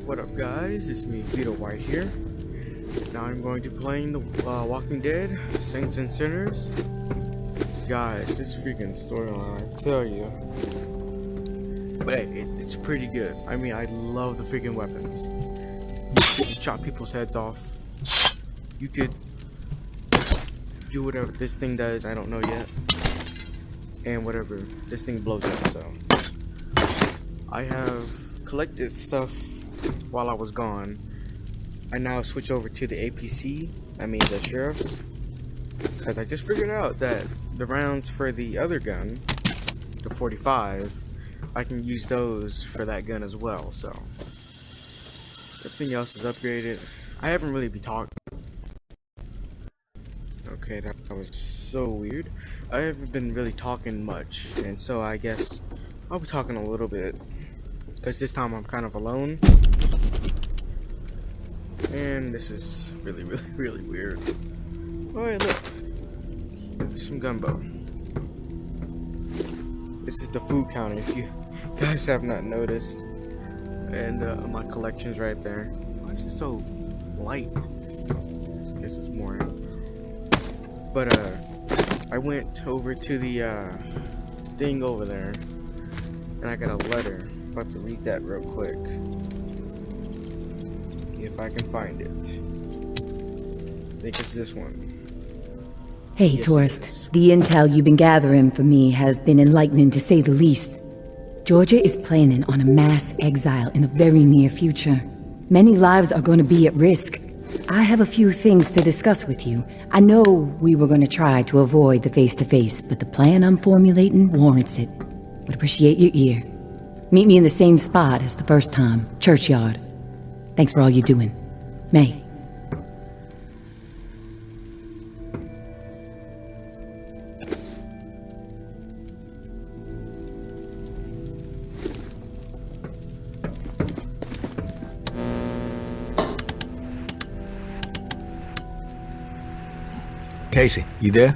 What up, guys? It's me, Vito White here. Now I'm going to be playing the Walking Dead, Saints and Sinners. Guys, this freaking storyline, I tell you. But hey, it's pretty good. I mean, I love the freaking weapons. You can chop people's heads off. You could do whatever this thing does, I don't know yet. And whatever, this thing blows up, so. I have collected stuff while I was gone. I now switch over to the APC, the sheriff's, because I just figured out that the rounds for the other gun, the 45, I can use those for that gun as well, so everything else is upgraded. I haven't really been talking. Okay, that was so weird. I haven't been really talking much, and so I guess I'll be talking a little bit, because this time I'm kind of alone. And this is really weird. Oh, hey, look. There's some gumbo. This is the food counter, if you guys have not noticed. And my collection's right there. Why is it so light? I guess it's morning. But, I went over to the, thing over there. And I got a letter. I'm about to read that real quick. If I can find it. I think it's this one. Hey, yes, tourist. The intel you've been gathering for me has been enlightening to say the least. Georgia is planning on a mass exile in the very near future. Many lives are going to be at risk. I have a few things to discuss with you. I know we were going to try to avoid the face-to-face, but the plan I'm formulating warrants it. Would appreciate your ear. Meet me in the same spot as the first time, Churchyard. Thanks for all you're doing. May. Casey, you there?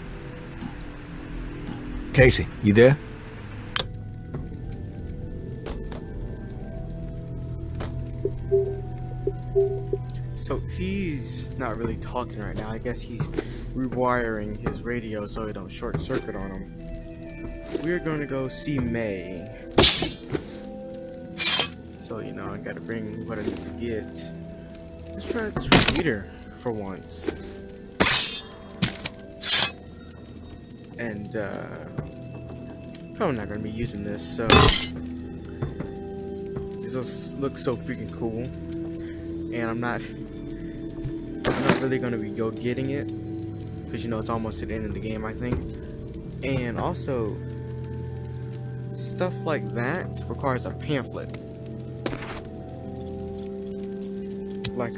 Casey, you there? So he's not really talking right now. I guess he's rewiring his radio so it don't short circuit on him. We're gonna go see May. So I gotta bring what I need to get. Let's try this repeater for once. And probably not gonna be using this, so this looks so freaking cool. And I'm not really gonna be getting it because it's almost to the end of the game, I think. And also stuff like that requires a pamphlet, like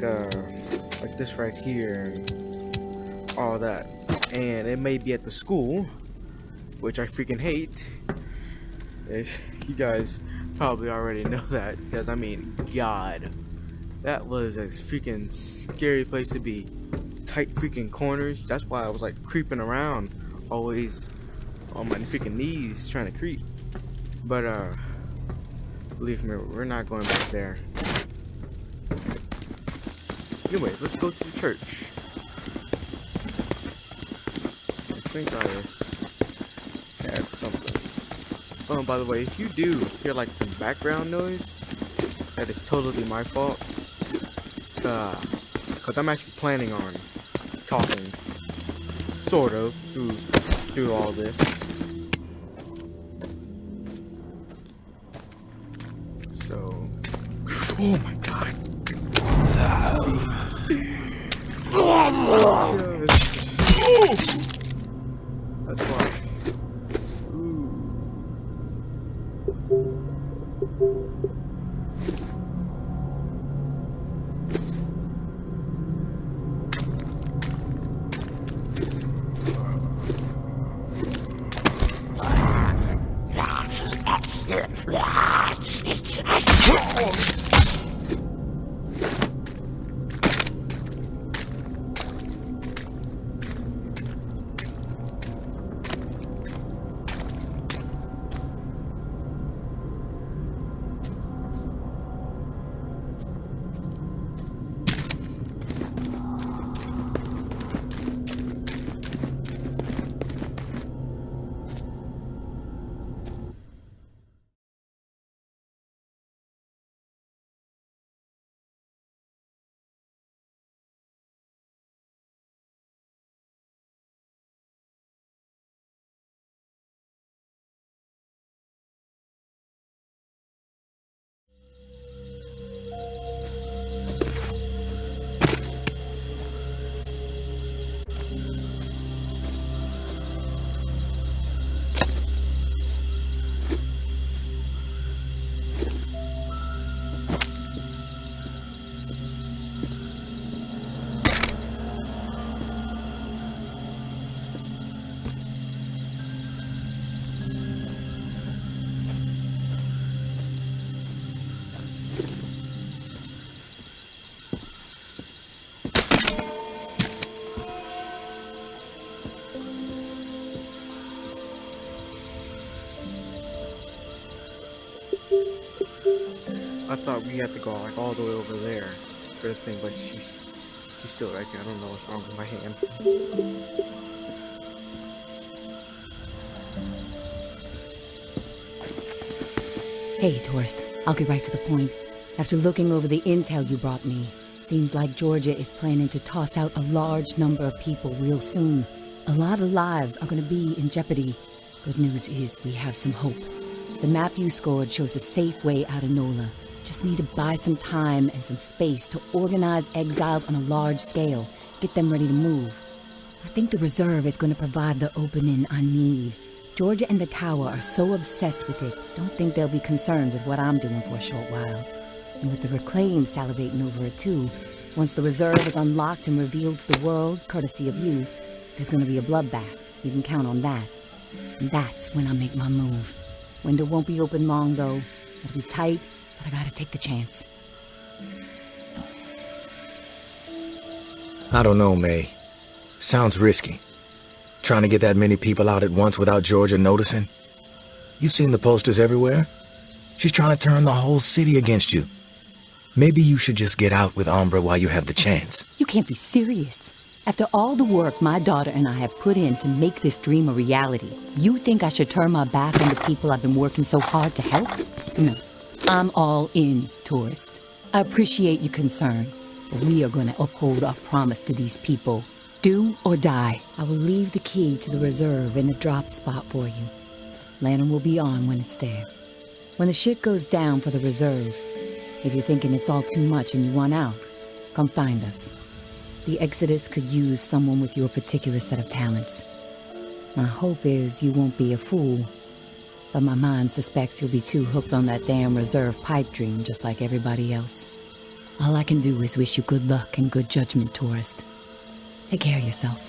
this right here, and all that. And it may be at the school, which I freaking hate. You guys probably already know that, because God, that was a freaking scary place to be. Tight freaking corners. That's why I was like creeping around, always on my freaking knees trying to creep. But believe me, we're not going back there. Anyways, let's go to the church. I think I had something. Oh, by the way, if you do hear like some background noise, that is totally my fault. Because I'm actually planning on talking, sort of, through all this. So, oh my god. That's why. I thought we had to go like all the way over there for the thing, but she's still right there. I don't know what's wrong with my hand. Hey, tourist. I'll get right to the point. After looking over the intel you brought me, seems like Georgia is planning to toss out a large number of people real soon. A lot of lives are going to be in jeopardy. Good news is we have some hope. The map you scored shows a safe way out of NOLA. Just need to buy some time and some space to organize exiles on a large scale. Get them ready to move. I think the reserve is going to provide the opening I need. Georgia and the Tower are so obsessed with it, don't think they'll be concerned with what I'm doing for a short while. And with the Reclaim salivating over it too, once the reserve is unlocked and revealed to the world, courtesy of you, there's going to be a bloodbath. You can count on that. And that's when I make my move. Window won't be open long though. It'll be tight, but I gotta take the chance. I don't know, May. Sounds risky. Trying to get that many people out at once without Georgia noticing. You've seen the posters everywhere. She's trying to turn the whole city against you. Maybe you should just get out with Umbra while you have the chance. You can't be serious. After all the work my daughter and I have put in to make this dream a reality, you think I should turn my back on the people I've been working so hard to help? No. I'm all in, tourist. I appreciate your concern, but we are going to uphold our promise to these people. Do or die. I will leave the key to the reserve in the drop spot for you. Lantern will be on when it's there. When the shit goes down for the reserve, if you're thinking it's all too much and you want out, come find us. The Exodus could use someone with your particular set of talents. My hope is you won't be a fool, but my mind suspects you'll be too hooked on that damn reserve pipe dream just like everybody else. All I can do is wish you good luck and good judgment, tourist. Take care of yourself.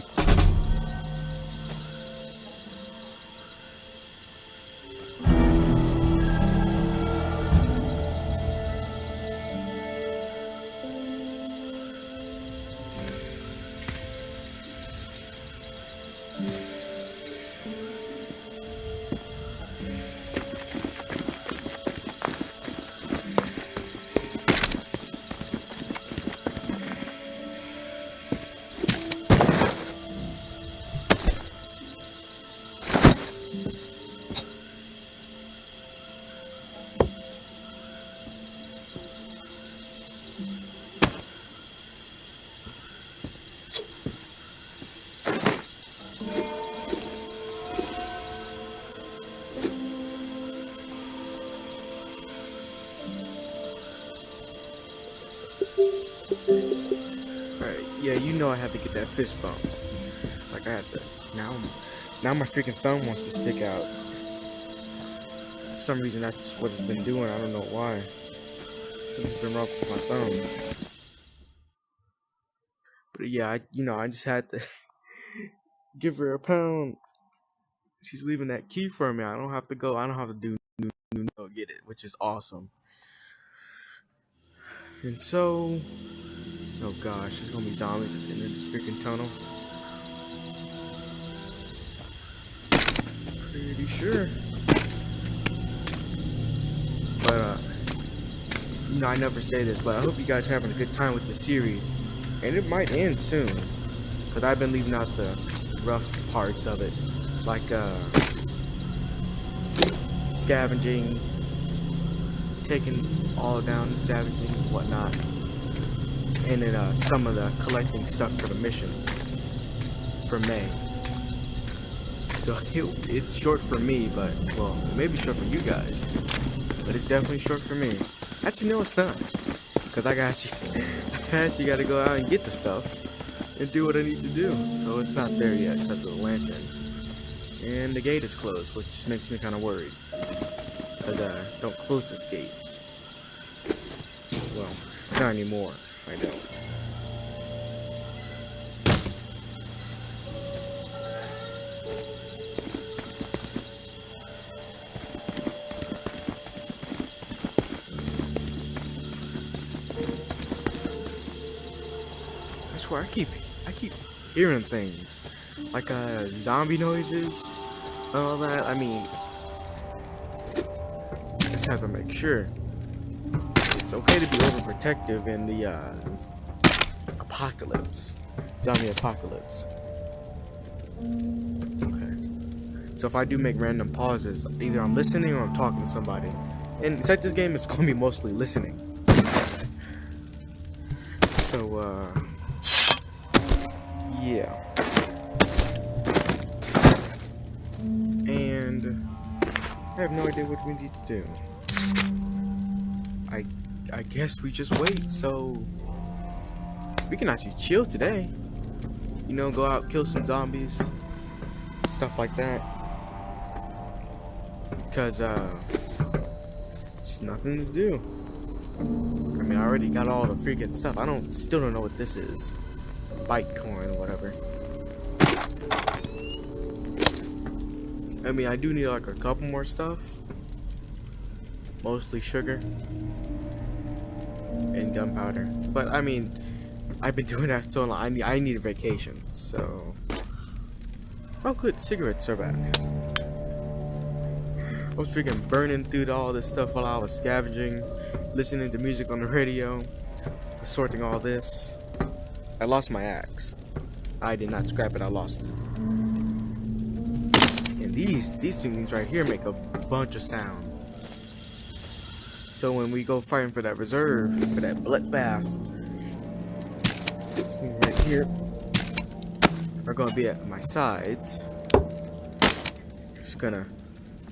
Yeah, you know I had to get that fist bump. Like I had to. Now my freaking thumb wants to stick out. For some reason, that's what it's been doing. I don't know why. Something's been wrong with my thumb. But yeah, I just had to give her a pound. She's leaving that key for me. I don't have to go. I don't have to do get it, which is awesome. And so, oh gosh, there's gonna be zombies at the end of this freaking tunnel. Pretty sure. But I never say this, but I hope you guys are having a good time with the series, and it might end soon, because I've been leaving out the rough parts of it, like scavenging, taking all down, scavenging and whatnot, and then some of the collecting stuff for the mission for May. So it's short for me, but well, maybe short for you guys, but it's definitely short for me. Actually, no, it's not, because I actually got to go out and get the stuff and do what I need to do. So it's not there yet because of the lantern, and the gate is closed, which makes me kind of worried. Because don't close this gate. Well, not anymore. I don't. I swear, I keep hearing things like zombie noises and all that. I mean, just have to make sure. it's okay to be overprotective in the apocalypse, zombie apocalypse. Okay. So if I do make random pauses, either I'm listening or I'm talking to somebody. And it's like this game is gonna be mostly listening. So yeah. And I have no idea what we need to do. I guess we just wait, so we can actually chill today. You know, go out, kill some zombies, stuff like that. Because just nothing to do. I mean, I already got all the freaking stuff. Still don't know what this is. Bite corn, whatever. I mean, I do need like a couple more stuff. Mostly sugar and gunpowder. But I mean, I've been doing that so long. I need a vacation. So, oh good, cigarettes are back. I was freaking burning through all this stuff while I was scavenging, listening to music on the radio, sorting all this. I lost my axe. I did not scrap it. I lost it. And these things right here make a bunch of sound. So when we go fighting for that reserve, for that bloodbath, right here are gonna be at my sides. Just gonna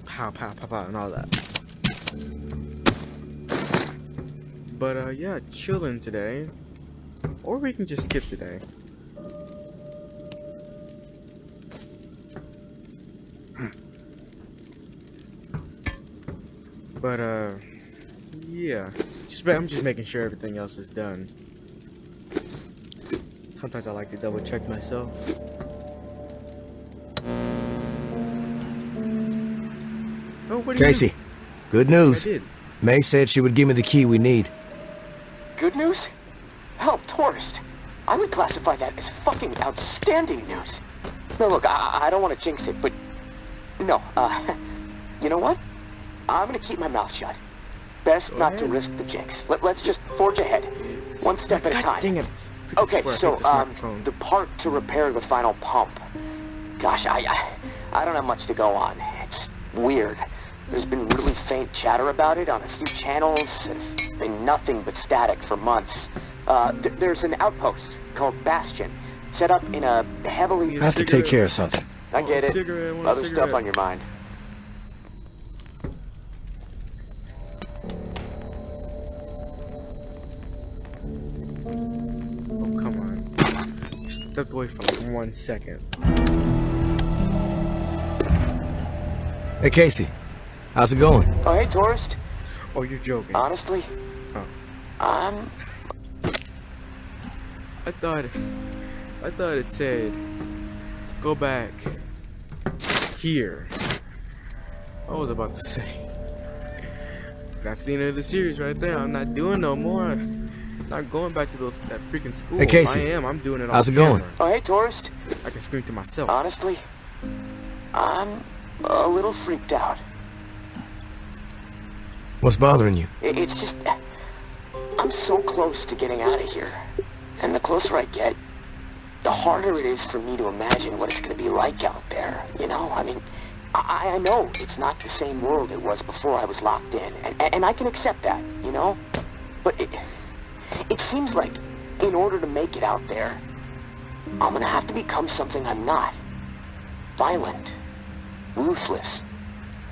pow, pow, pow, pow, and all that. But yeah, chilling today, or we can just skip today. But yeah, I'm just making sure everything else is done. Sometimes I like to double check myself. Oh, what do Casey, you do? good news. I did. May said she would give me the key we need. Good news? Hell, tourist. I would classify that as fucking outstanding news. No, look, I don't want to jinx it, but no, you know what? I'm gonna keep my mouth shut. Best not to risk the jinx. Let's just forge ahead, one step at a time. Dang it. Okay, so the part to repair the final pump. Gosh, I don't have much to go on. It's weird. There's been really faint chatter about it on a few channels. It's been nothing but static for months. There's an outpost called Bastion, set up in a heavily... I have to take care of something. I get it. Other stuff on your mind. Oh, come on. Step away for like 1 second. Hey, Casey. How's it going? Oh, hey, tourist. Oh, you're joking. Honestly, Oh. I thought it said, go back here. I was about to say. That's the end of the series right there. I'm not doing no more. Not going back to that freaking school. Hey, Casey. I'm doing it. How's it going? Oh, hey, tourist. I can scream to myself. Honestly, I'm a little freaked out. What's bothering you? It's just, I'm so close to getting out of here. And the closer I get, the harder it is for me to imagine what it's going to be like out there. You know, I mean, I know it's not the same world it was before I was locked in. And I can accept that, you know? But it seems like in order to make it out there, I'm going to have to become something I'm not. Violent, ruthless,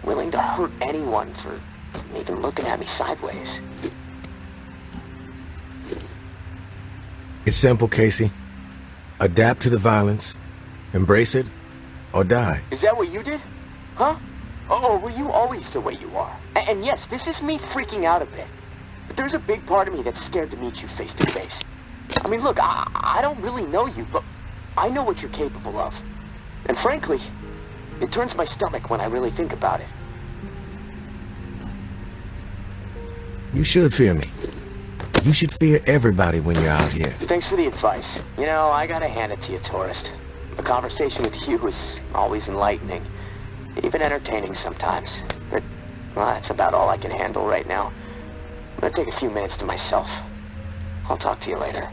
willing to hurt anyone for even looking at me sideways. It's simple, Casey. Adapt to the violence, embrace it, or die. Is that what you did? Huh? Or were you always the way you are? And yes, this is me freaking out a bit. But there's a big part of me that's scared to meet you face to face. I mean, look, I don't really know you, but I know what you're capable of. And frankly, it turns my stomach when I really think about it. You should fear me. You should fear everybody when you're out here. Thanks for the advice. You know, I gotta hand it to you, tourist. A conversation with you is always enlightening. Even entertaining sometimes. But, well, that's about all I can handle right now. I'm gonna take a few minutes to myself. I'll talk to you later.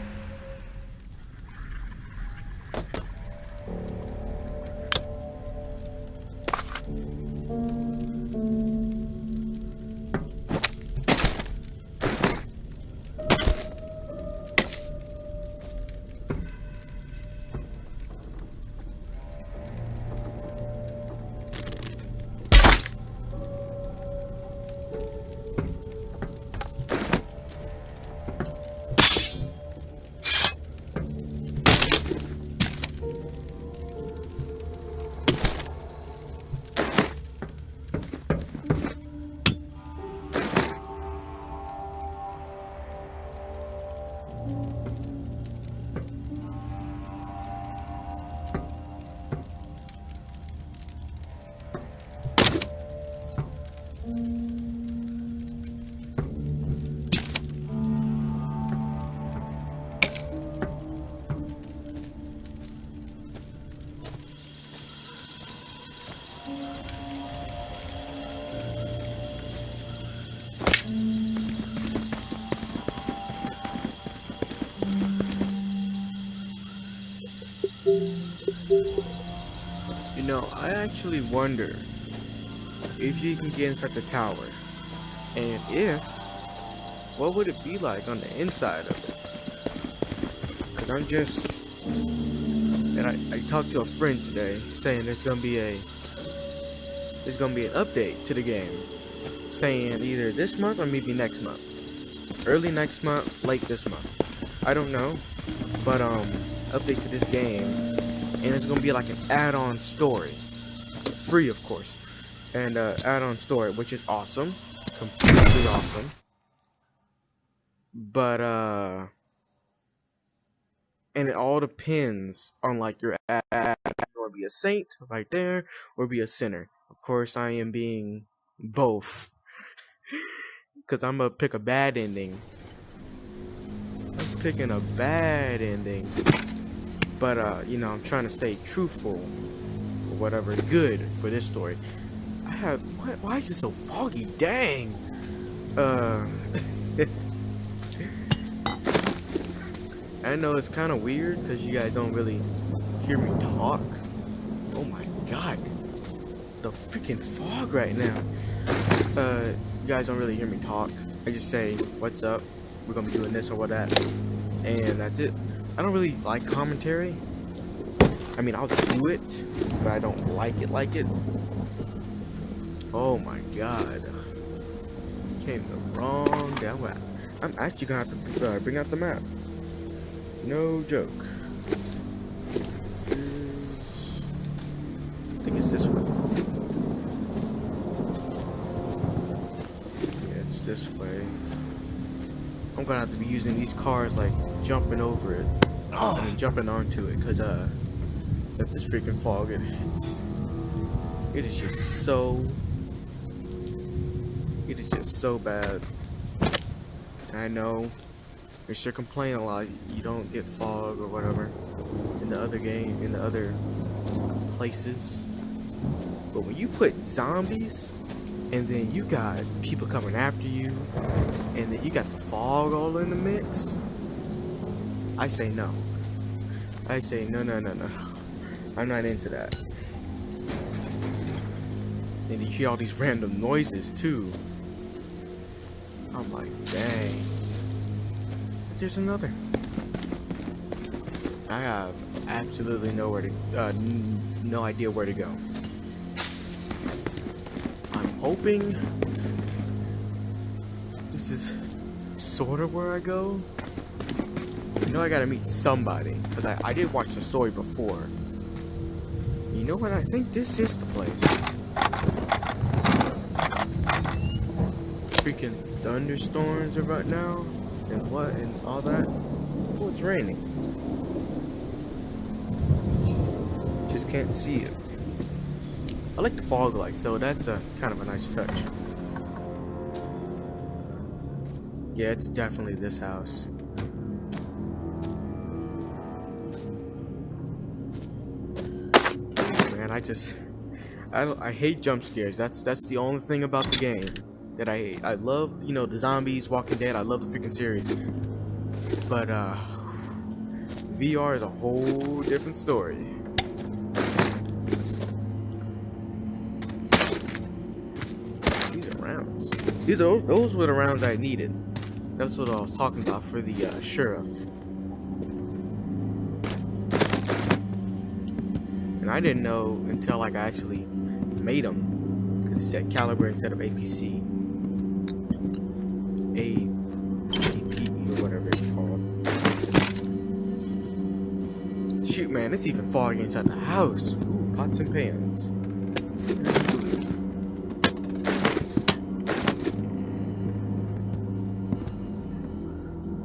You know, I actually wonder if you can get inside the tower, and if, what would it be like on the inside of it? Because I talked to a friend today saying there's gonna be an update to the game, saying either this month or maybe next month, early next month, late this month, I don't know, but update to this game, and it's gonna be like an add-on story, free of course, and add-on story, which is awesome, completely awesome. But and it all depends on like your ad, or be a saint right there, or be a sinner. Of course, I am being both, because I'm gonna pick a bad ending. I'm picking a bad ending, but you know, I'm trying to stay truthful, or whatever, good for this story. Why is it so foggy? Dang. I know it's kind of weird because you guys don't really hear me talk. Oh my god, the freaking fog right now. You guys don't really hear me talk. I just say, what's up, we're gonna be doing this or what that, and that's it. I don't really like commentary. I mean, I'll do it, but I don't like it. Oh my god, came the wrong damn way. I'm actually gonna have to bring out the map. No joke. I think it's this way. Yeah, it's this way. I'm gonna have to be using these cars like jumping over it. I mean, jumping onto it, cause it's at this freaking fog. It is just so. It is just so bad. I know. They sure complain a lot. You don't get fog or whatever in the other game, in the other places. But when you put zombies, and then you got people coming after you, and then you got the fog all in the mix, I say no. I say no. I'm not into that. And you hear all these random noises too. I'm like, dang. There's another. I have absolutely no idea where to go. I'm hoping this is sort of where I go. You know, I gotta meet somebody, because I did watch the story before. You know what? I think this is the place. Freaking thunderstorms right now. And what and all that. Oh, it's raining. Just can't see it. I like the fog lights though. That's a kind of a nice touch. Yeah, it's definitely this house. Man, I hate jump scares. That's the only thing about the game. that I love, you know, the zombies, Walking Dead. I love the freaking series. But VR is a whole different story. These are rounds. Those were the rounds I needed. That's what I was talking about for the sheriff. And I didn't know until like I actually made them, because it said caliber instead of APC. APP or whatever it's called. Shoot, man, it's even foggy inside the house. Ooh, pots and pans.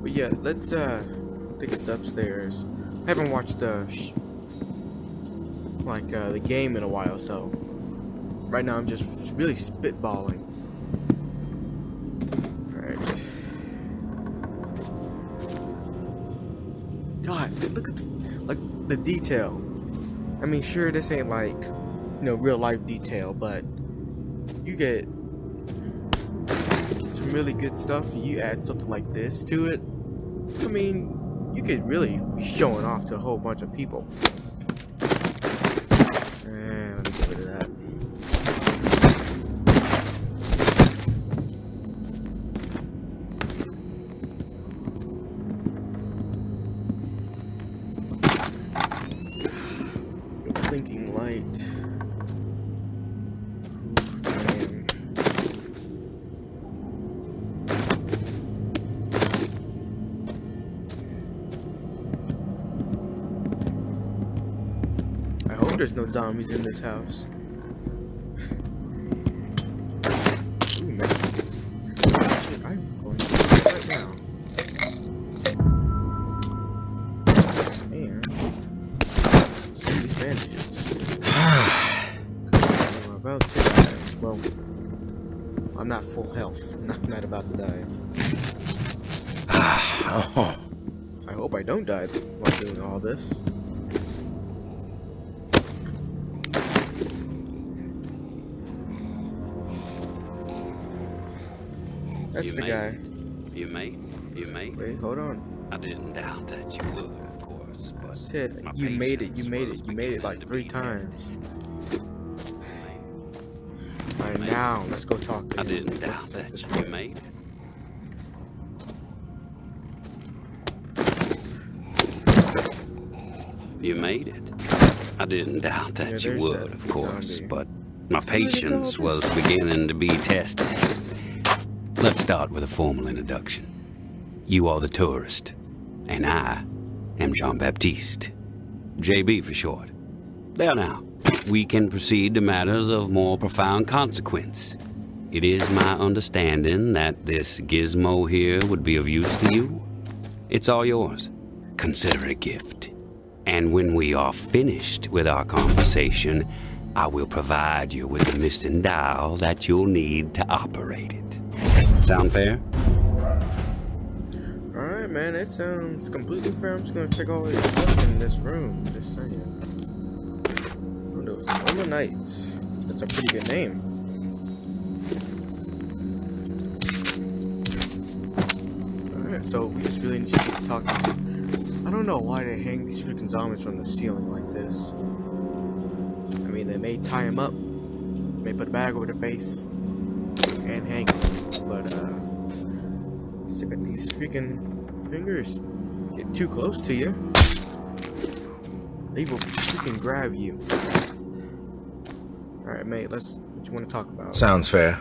But yeah, let's I think it's upstairs. I haven't watched the game in a while, so right now I'm just really spitballing. Alright. God, look at the detail. I mean, sure, this ain't like, you know, real life detail, but you get some really good stuff and you add something like this to it. I mean, you could really be showing off to a whole bunch of people. And let me get rid of that. Blinking light. I hope there's no zombies in this house. Ooh, messy. I'm going to do this right now. Man. See these bandages. I'm about to die. Well, I'm not full health. I'm not about to die. I hope I don't die while doing all this. That's the guy. You made? Wait, hold on. I didn't doubt that you would, of course, but Said you made it like 3 times. Alright, now let's go talk to him. I didn't doubt that you made it. You made it. I didn't doubt that you would, of course, zombie. but my patience was beginning to be tested. Let's start with a formal introduction. You are the tourist, and I am Jean-Baptiste. JB for short. There now, we can proceed to matters of more profound consequence. It is my understanding that this gizmo here would be of use to you. It's all yours. Consider it a gift. And when we are finished with our conversation, I will provide you with the missing dial that you'll need to operate it. Sound fair? Alright, man, it sounds completely fair. I'm just gonna check all this stuff in this room. Just saying. Oh, those Normal Knights. That's a pretty good name. Alright, so we just really need to keep talking. I don't know why they hang these freaking zombies from the ceiling like this. I mean, they may tie him up, may put a bag over their face, and hang him. But, stick at these freaking fingers. Get too close to you, they will freaking grab you. Alright, mate, what you want to talk about? Sounds fair.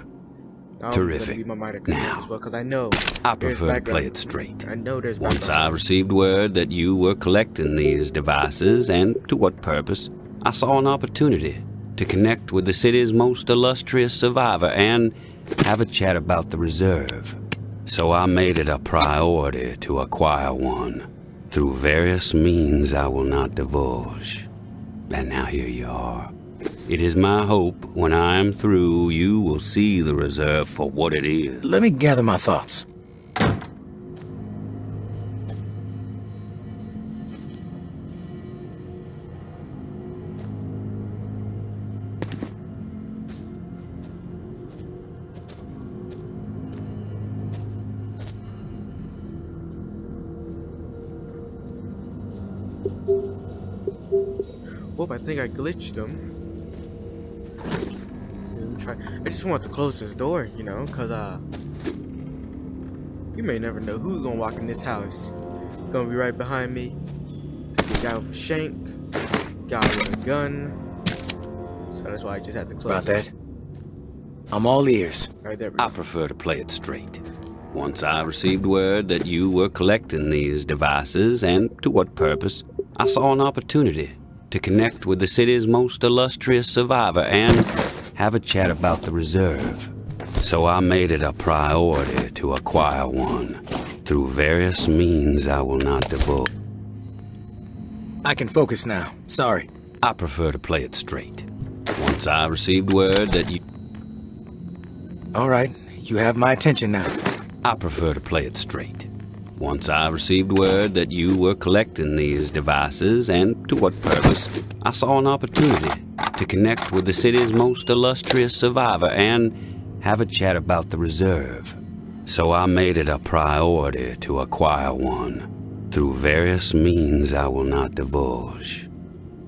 Terrific. Now, well, I know I prefer to play it straight. I know there's Once I received word that you were collecting these devices, and to what purpose, I saw an opportunity to connect with the city's most illustrious survivor and have a chat about the reserve. So I made it a priority to acquire one, through various means I will not divulge. And now here you are. It is my hope when I am through, you will see the reserve for what it is. Let me gather my thoughts. Whoop, I think I glitched them. Let me try. I just want to close this door, you know, cause you may never know who's gonna walk in this house. Gonna be right behind me. Guy with a shank, guy with a gun. So that's why I just had to close. About that? I'm all ears. Right there. I prefer to play it straight. Once I received word that you were collecting these devices, and to what purpose, I saw an opportunity to connect with the city's most illustrious survivor and have a chat about the reserve. So I made it a priority to acquire one, through various means I will not divulge. I can focus now. Sorry. I prefer to play it straight. Once I received word that you... All right, you have my attention now. I prefer to play it straight. Once I received word that you were collecting these devices, and to what purpose, I saw an opportunity to connect with the city's most illustrious survivor and have a chat about the reserve. So I made it a priority to acquire one, through various means I will not divulge.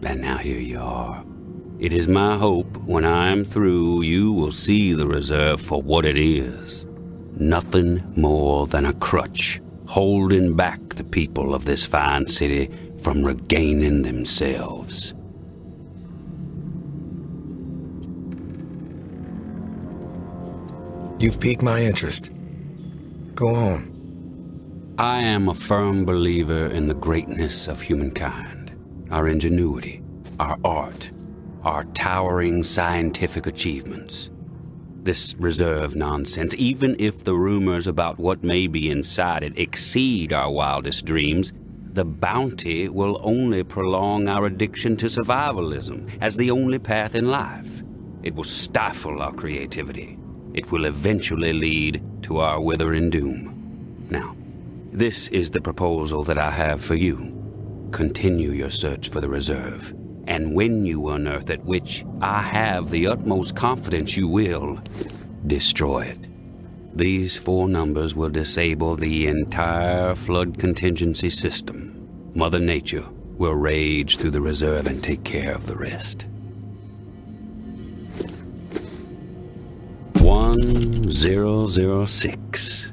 And now here you are. It is my hope when I am through, you will see the reserve for what it is. Nothing more than a crutch, holding back the people of this fine city from regaining themselves. You've piqued my interest. Go on. I am a firm believer in the greatness of humankind, our ingenuity, our art, our towering scientific achievements. This reserve nonsense, even if the rumors about what may be inside it exceed our wildest dreams, the bounty will only prolong our addiction to survivalism as the only path in life. It will stifle our creativity. It will eventually lead to our withering doom. Now, this is the proposal that I have for you. Continue your search for the reserve, and when you unearth it, which I have the utmost confidence you will, destroy it. These 4 numbers will disable the entire flood contingency system. Mother Nature will rage through the reserve and take care of the rest. 1006.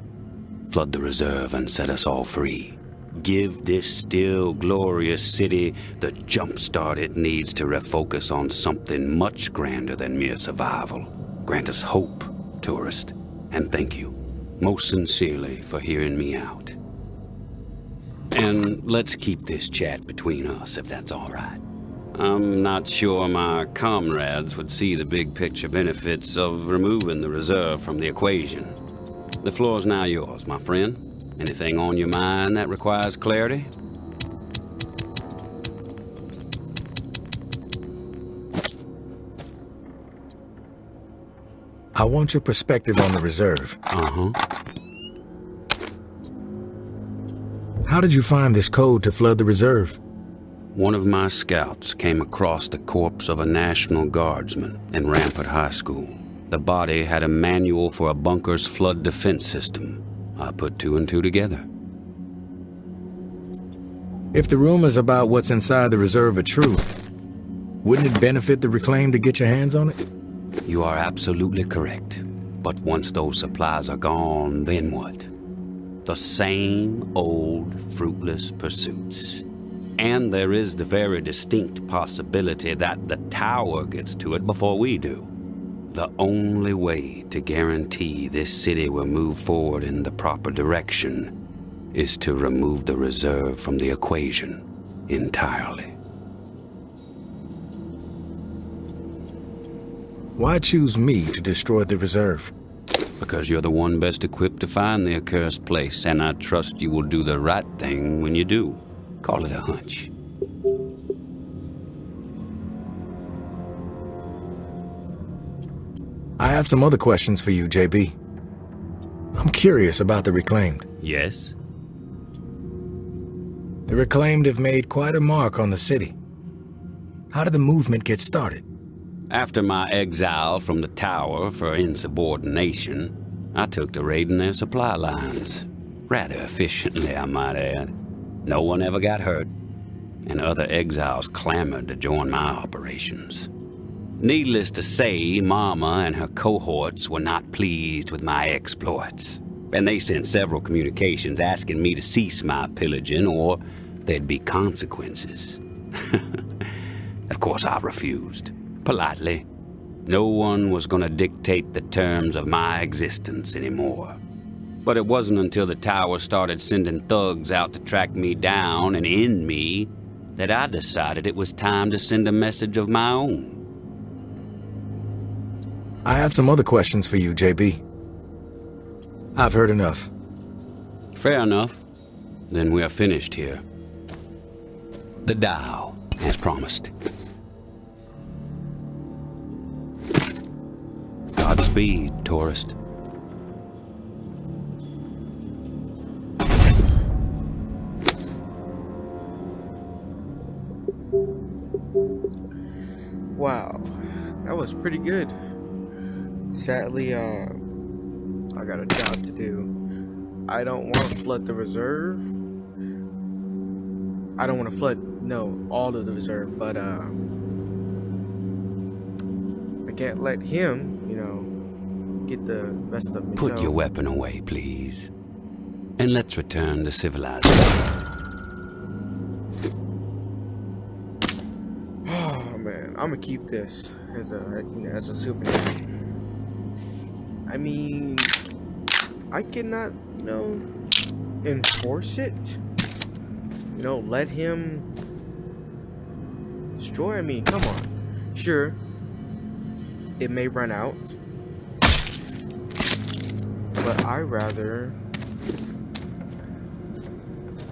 Flood the reserve and set us all free. Give this still glorious city the jump start it needs to refocus on something much grander than mere survival. Grant us hope, tourist, and thank you most sincerely for hearing me out. And let's keep this chat between us, if that's all right. I'm not sure my comrades would see the big picture benefits of removing the reserve from the equation. The floor's now yours, my friend. Anything on your mind that requires clarity? I want your perspective on the reserve. Uh-huh. How did you find this code to flood the reserve? One of my scouts came across the corpse of a National Guardsman in Rampart High School. The body had a manual for a bunker's flood defense system. I put 2 and 2 together. If the rumors about what's inside the reserve are true, wouldn't it benefit the Reclaim to get your hands on it? You are absolutely correct. But once those supplies are gone, then what? The same old fruitless pursuits. And there is the very distinct possibility that the tower gets to it before we do. The only way to guarantee this city will move forward in the proper direction is to remove the reserve from the equation entirely. Why choose me to destroy the reserve? Because you're the one best equipped to find the accursed place, and I trust you will do the right thing when you do. Call it a hunch. I have some other questions for you, JB. I'm curious about the Reclaimed. Yes? The Reclaimed have made quite a mark on the city. How did the movement get started? After my exile from the tower for insubordination, I took to raiding their supply lines. Rather efficiently, I might add. No one ever got hurt. and other exiles clamored to join my operations. Needless to say, Mama and her cohorts were not pleased with my exploits, and they sent several communications asking me to cease my pillaging or there'd be consequences. Of course, I refused, politely. No one was going to dictate the terms of my existence anymore. But it wasn't until the tower started sending thugs out to track me down and end me that I decided it was time to send a message of my own. I have some other questions for you, JB. I've heard enough. Fair enough. Then we are finished here. The dial, as promised. Godspeed, tourist. Wow, that was pretty good. Sadly, I got a job to do. I don't want to flood the reserve. I don't want to flood, no, all of the reserve, but I can't let him, you know, get the rest of me. Put your weapon away, please. And let's return to civilization. Oh man, I'm gonna keep this as a, you know, as a souvenir. I mean, I cannot, you know, enforce it. You know, let him destroy. I mean, come on. Sure, it may run out, but I rather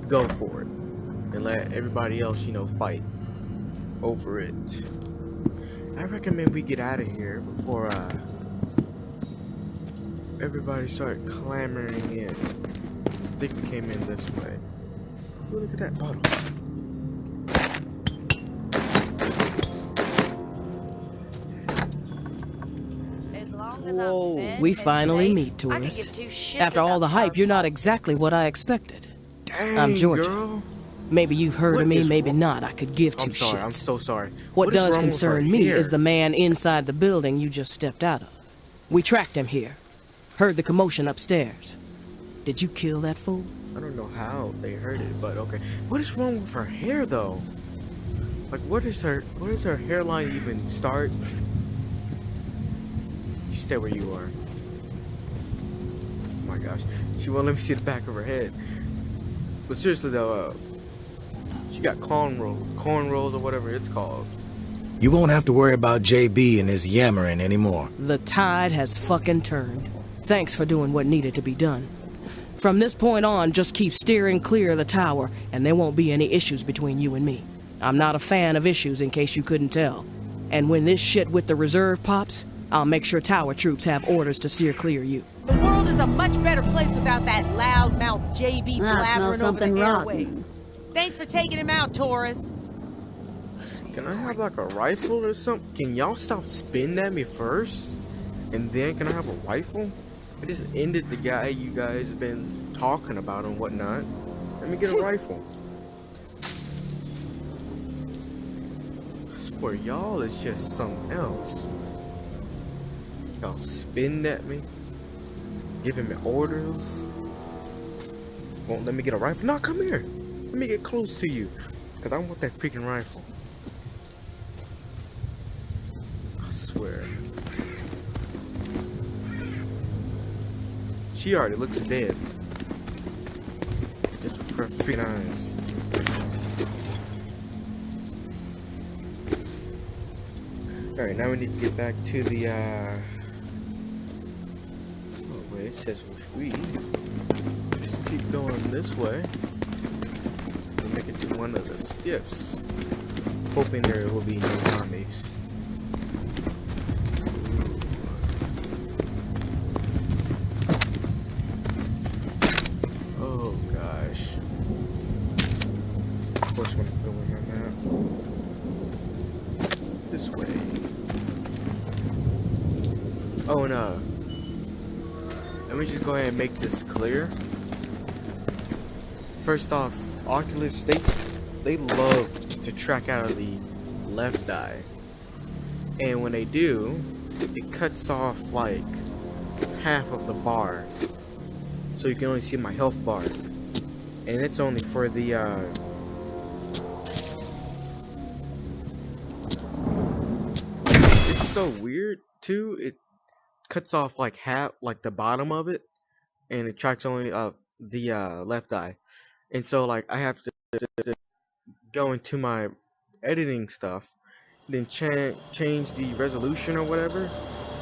go for it and let everybody else, you know, fight over it. I recommend we get out of here before everybody started clamoring in. I think we came in this way. Ooh, look at that bottle. Whoa, we finally meet, tourist. After all the hype, you're not exactly what I expected. Dang, I'm Georgia. girl. Maybe you've heard of me, maybe wrong? not. I could give two I'm sorry, shits. I'm so sorry. What is does wrong with her concern me hair? is the man inside the building you just stepped out of. We tracked him here. Heard the commotion upstairs. Did you kill that fool? I don't know how they heard it, but okay. What is wrong with her hair, though? Like, where does her hairline even start? You stay where you are. Oh my gosh, she won't let me see the back of her head. But seriously though, she got cornrows or whatever it's called. You won't have to worry about JB and his yammering anymore. The tide has fucking turned. Thanks for doing what needed to be done. From this point on, just keep steering clear of the tower, and there won't be any issues between you and me. I'm not a fan of issues, in case you couldn't tell. And when this shit with the reserve pops, I'll make sure tower troops have orders to steer clear you. The world is a much better place without that loudmouth JB blabbering over the airwaves. Thanks for taking him out, tourist. Can I have like a rifle or something? Can y'all stop spinning at me first? And then can I have a rifle? I just ended the guy you guys have been talking about and whatnot. Let me get a rifle. I swear y'all is just something else. Y'all spinning at me, giving me orders. Won't let me get a rifle. No, come here. Let me get close to you, cause I want that freaking rifle. I swear. She already looks dead. Just with her freaking eyes. Alright, now we need to get back to the oh wait, it says if we just keep going this way, we'll make it to one of the skiffs. Hoping there will be no zombies. Oh gosh. Of course we're going on that. This way. Oh no. Let me just go ahead and make this clear. First off, Oculus, they love to track out of the left eye. And when they do, it cuts off like half of the bar. So you can only see my health bar. And it's only for the it's so weird too. It cuts off like half, like the bottom of it, and it tracks only the left eye. And so like I have to go into my editing stuff, then change the resolution or whatever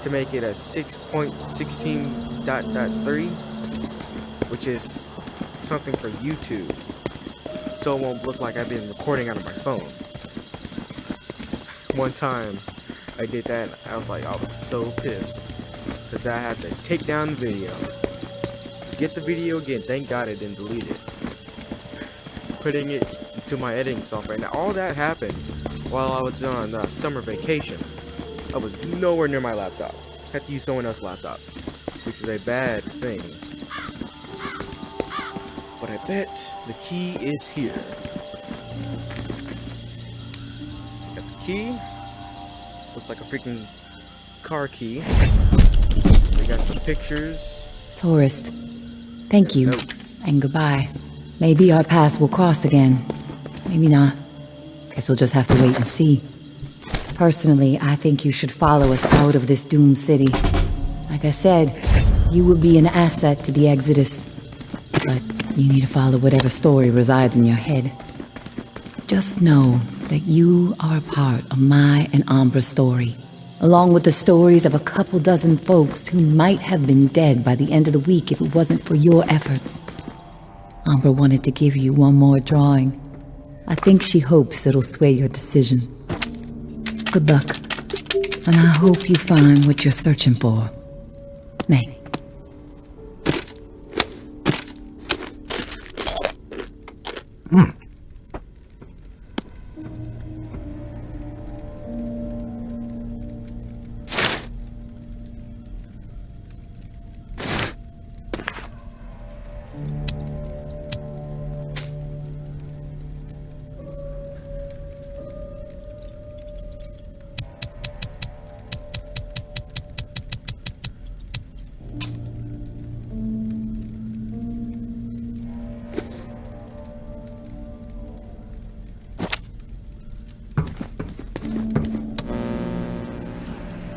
to make it a 6.16.3, which is something for YouTube, so it won't look like I've been recording out of my phone. One time I did that, I was so pissed because I had to take down the video, get the video again. Thank God I didn't delete it. Putting it into my editing software. Now all that happened while I was on summer vacation. I was nowhere near my laptop. Had to use someone else's laptop, which is a bad thing. But I bet the key is here. Got the key. Looks like a freaking car key. We got some pictures. Tourist, thank you, Nope. and goodbye. Maybe our paths will cross again. Maybe not. Guess we'll just have to wait and see. Personally, I think you should follow us out of this doomed city. Like I said, you will be an asset to the Exodus. But you need to follow whatever story resides in your head. Just know that you are a part of my and Ambra's story, along with the stories of a couple dozen folks who might have been dead by the end of the week if it wasn't for your efforts. Ambra wanted to give you one more drawing. I think she hopes it'll sway your decision. Good luck, and I hope you find what you're searching for. May.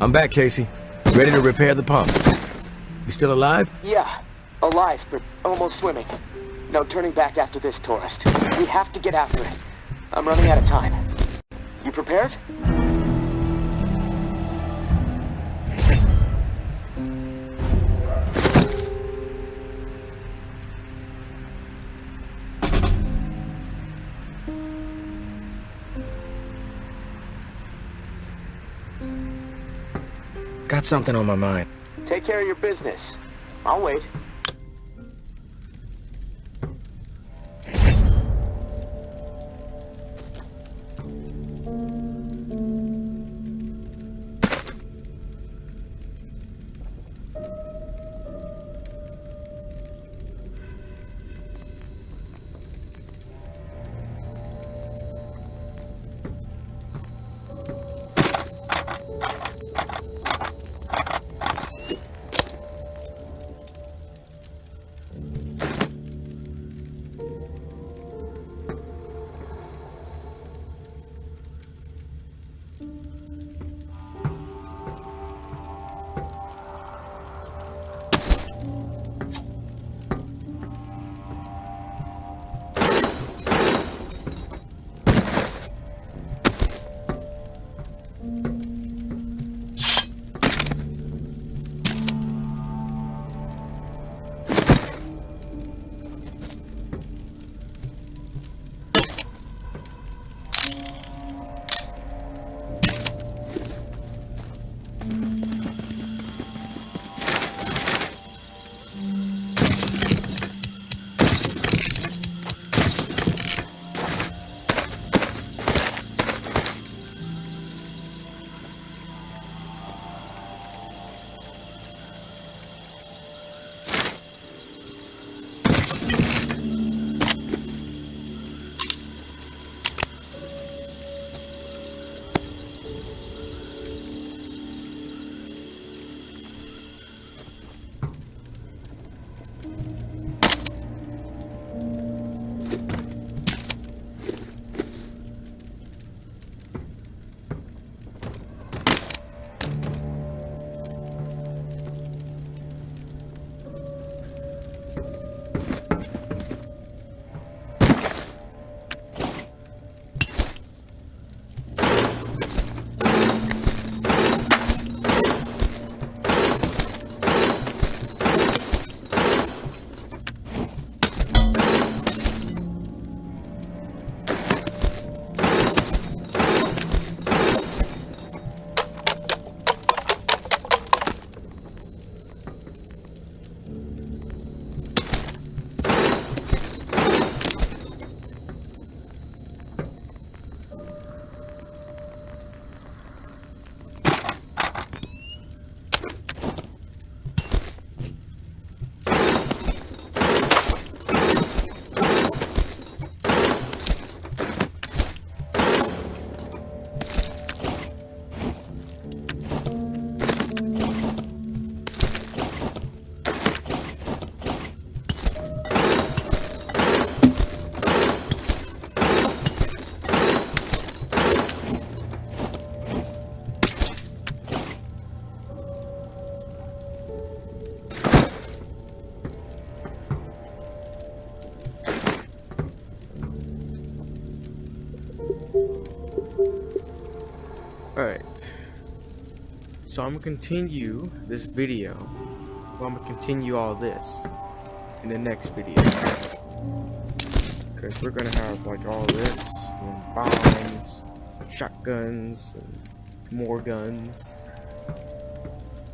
I'm back, Casey. Ready to repair the pump. You still alive? Yeah, alive, but almost swimming. No turning back after this, tourist. We have to get after it. I'm running out of time. You prepared? Got something on my mind. Take care of your business. I'll wait. Alright. So I'm gonna continue this video. Well, I'm gonna continue all this in the next video. Because we're gonna have like all this, and bombs, shotguns, and more guns.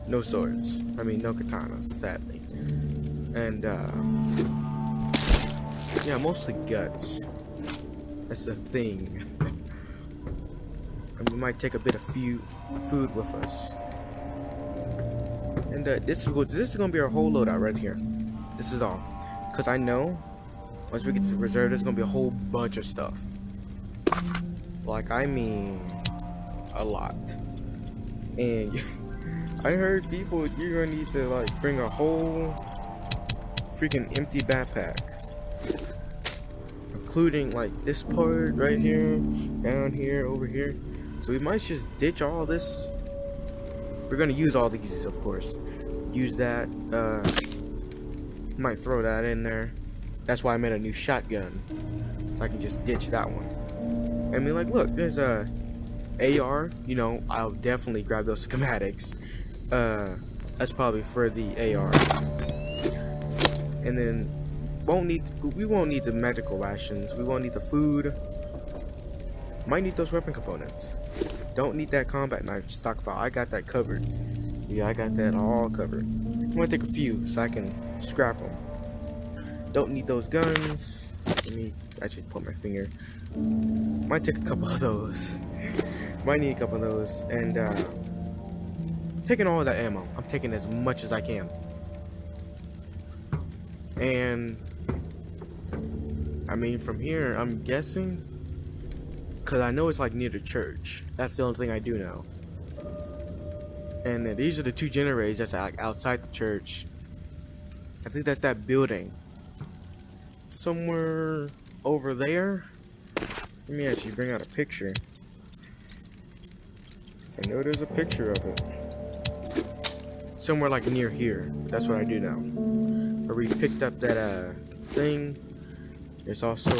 No swords. I mean, no katanas, sadly. And, yeah, mostly guts. That's the thing. And we might take a bit of food with us. And this is gonna be our whole loadout right here. This is all. Because I know, once we get to the reserve, there's gonna be a whole bunch of stuff. Like, I mean, a lot. And I heard people, you're gonna need to like bring a whole freaking empty backpack, including like this part right here, down here, over here. So we might just ditch all this. We're gonna use all these, of course. Use that. Might throw that in there. That's why I made a new shotgun, so I can just ditch that one. I mean, like, look, there's a AR. You know, I'll definitely grab those schematics. That's probably for the AR. And then we won't need the medical rations. We won't need the food. Might need those weapon components. Don't need that combat knife stockpile. I got that covered. Yeah, I got that all covered. I'm gonna take a few so I can scrap them. Don't need those guns. Let me actually put my finger. Might take a couple of those. Might need a couple of those. And taking all of that ammo. I'm taking as much as I can. And I mean, from here, I'm guessing, because I know it's like near the church. That's the only thing I do know. And these are the two generators that's like outside the church. I think that's that building. Somewhere over there. Let me actually bring out a picture. I know there's a picture of it. Somewhere like near here. That's what I do know. Where we picked up that thing. There's also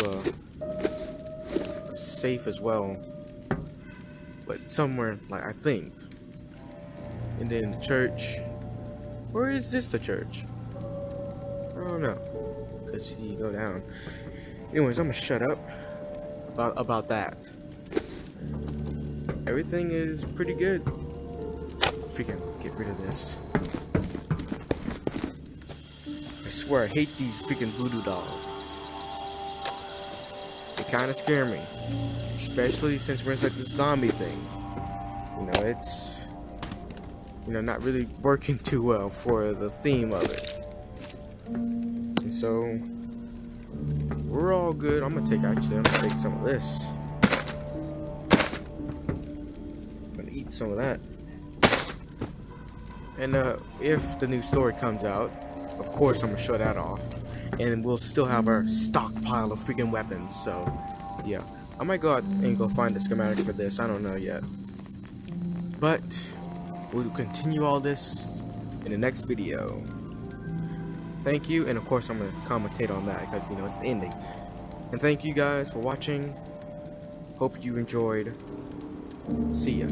a safe as well. But somewhere, like, I think. And then the church. Where is this, the church? I don't know. Because you go down. Anyways, I'm gonna shut up about that. Everything is pretty good. Freaking get rid of this. I swear I hate these freaking voodoo dolls. They kind of scare me. Especially since we're in like this zombie thing. You know, it's, you know, not really working too well for the theme of it. And so we're all good. I'm gonna take some of this. I'm gonna eat some of that. And if the new story comes out, of course I'm gonna show that off. And we'll still have our stockpile of freaking weapons. So yeah, I might go out and go find the schematic for this. I don't know yet. But we'll continue all this in the next video. Thank you, and of course I'm gonna commentate on that because, you know, it's the ending. And thank you guys for watching. Hope you enjoyed. See ya.